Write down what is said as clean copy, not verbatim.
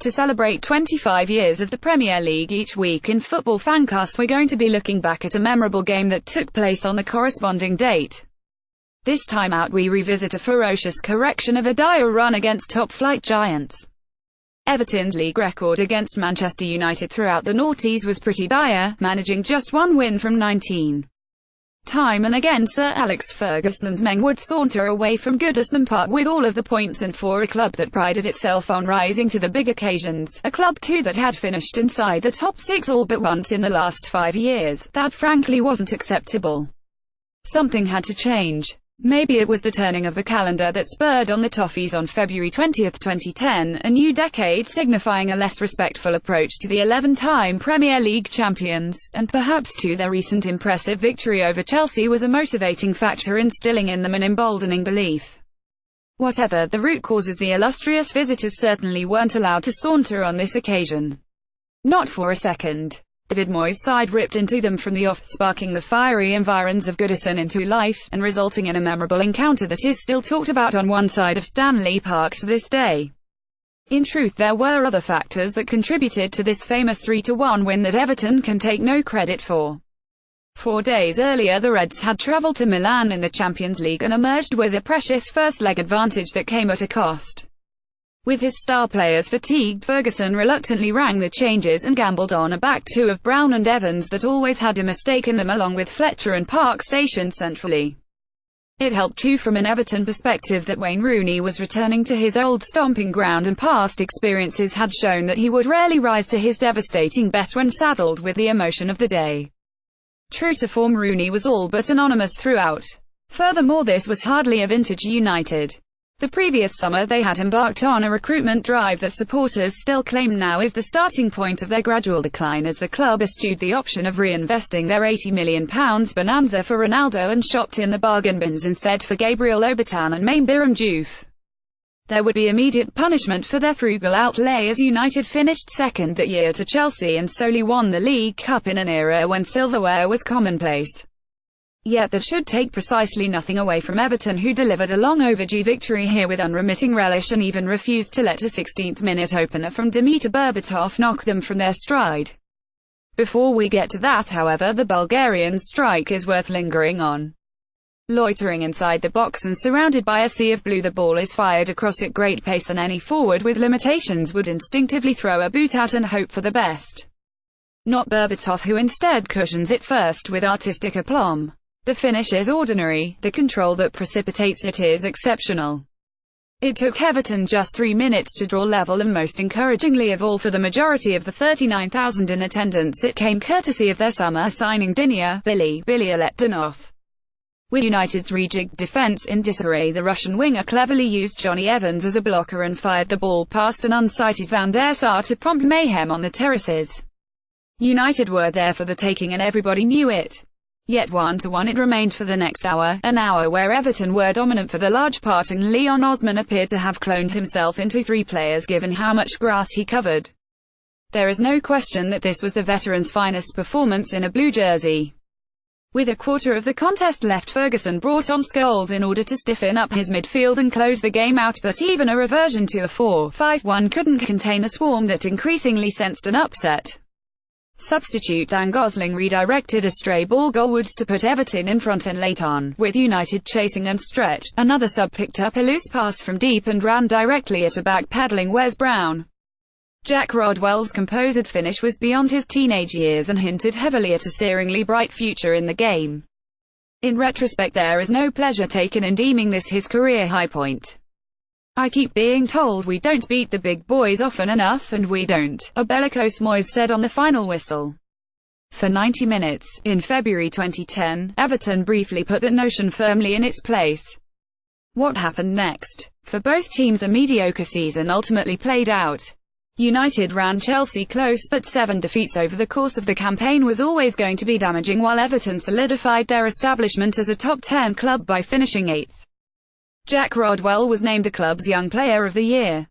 To celebrate 25 years of the Premier League each week in Football Fancast, we're going to be looking back at a memorable game that took place on the corresponding date. This time out we revisit a ferocious correction of a dire run against top-flight giants. Everton's league record against Manchester United throughout the Noughties was pretty dire, managing just one win from 19. Time and again Sir Alex Ferguson's men would saunter away from Goodison Park with all of the points, and for a club that prided itself on rising to the big occasions, a club too that had finished inside the top 6 all but once in the last 5 years, that frankly wasn't acceptable. Something had to change. Maybe it was the turning of the calendar that spurred on the Toffees on February 20, 2010, a new decade signifying a less respectful approach to the 11-time Premier League champions, and perhaps too their recent impressive victory over Chelsea was a motivating factor instilling in them an emboldening belief. Whatever the root causes, the illustrious visitors certainly weren't allowed to saunter on this occasion. Not for a second. David Moyes' side ripped into them from the off, sparking the fiery environs of Goodison into life, and resulting in a memorable encounter that is still talked about on one side of Stanley Park to this day. In truth, there were other factors that contributed to this famous 3-1 win that Everton can take no credit for. 4 days earlier the Reds had travelled to Milan in the Champions League and emerged with a precious first-leg advantage that came at a cost. With his star players fatigued, Ferguson reluctantly rang the changes and gambled on a back two of Brown and Evans that always had a mistake in them, along with Fletcher and Park stationed centrally. It helped too from an Everton perspective that Wayne Rooney was returning to his old stomping ground, and past experiences had shown that he would rarely rise to his devastating best when saddled with the emotion of the day. True to form, Rooney was all but anonymous throughout. Furthermore, this was hardly a vintage United. The previous summer they had embarked on a recruitment drive that supporters still claim now is the starting point of their gradual decline, as the club eschewed the option of reinvesting their £80 million bonanza for Ronaldo and shopped in the bargain bins instead for Gabriel Obertan and Main Biram Diouf. There would be immediate punishment for their frugal outlay, as United finished second that year to Chelsea and solely won the League Cup in an era when silverware was commonplace. Yet that should take precisely nothing away from Everton, who delivered a long overdue victory here with unremitting relish and even refused to let a 16th-minute opener from Dimitar Berbatov knock them from their stride. Before we get to that, however, the Bulgarian strike is worth lingering on. Loitering inside the box and surrounded by a sea of blue, the ball is fired across at great pace, and any forward with limitations would instinctively throw a boot out and hope for the best. Not Berbatov, who instead cushions it first with artistic aplomb. The finish is ordinary, the control that precipitates it is exceptional. It took Everton just 3 minutes to draw level, and most encouragingly of all for the majority of the 39,000 in attendance, it came courtesy of their summer signing Dinia Belie Letdinov. With United's rejigged defence in disarray, the Russian winger cleverly used Johnny Evans as a blocker and fired the ball past an unsighted Van der Sar to prompt mayhem on the terraces. United were there for the taking, and everybody knew it. Yet 1-1 it remained for the next hour, an hour where Everton were dominant for the large part, and Leon Osman appeared to have cloned himself into 3 players given how much grass he covered. There is no question that this was the veteran's finest performance in a blue jersey. With a quarter of the contest left, Ferguson brought on Scholes in order to stiffen up his midfield and close the game out, but even a reversion to a 4-5-1 couldn't contain a swarm that increasingly sensed an upset. Substitute Dan Gosling redirected a stray ball goalwards to put Everton in front, and late on, with United chasing and stretched, another sub picked up a loose pass from deep and ran directly at a back-pedaling Wes Brown. Jack Rodwell's composed finish was beyond his teenage years and hinted heavily at a searingly bright future in the game. In retrospect, there is no pleasure taken in deeming this his career high point. I keep being told we don't beat the big boys often enough, and we don't, a bellicose Moyes said on the final whistle. For 90 minutes, in February 2010, Everton briefly put that notion firmly in its place. What happened next? For both teams, a mediocre season ultimately played out. United ran Chelsea close, but 7 defeats over the course of the campaign was always going to be damaging, while Everton solidified their establishment as a top 10 club by finishing 8th. Jack Rodwell was named the club's Young Player of the Year.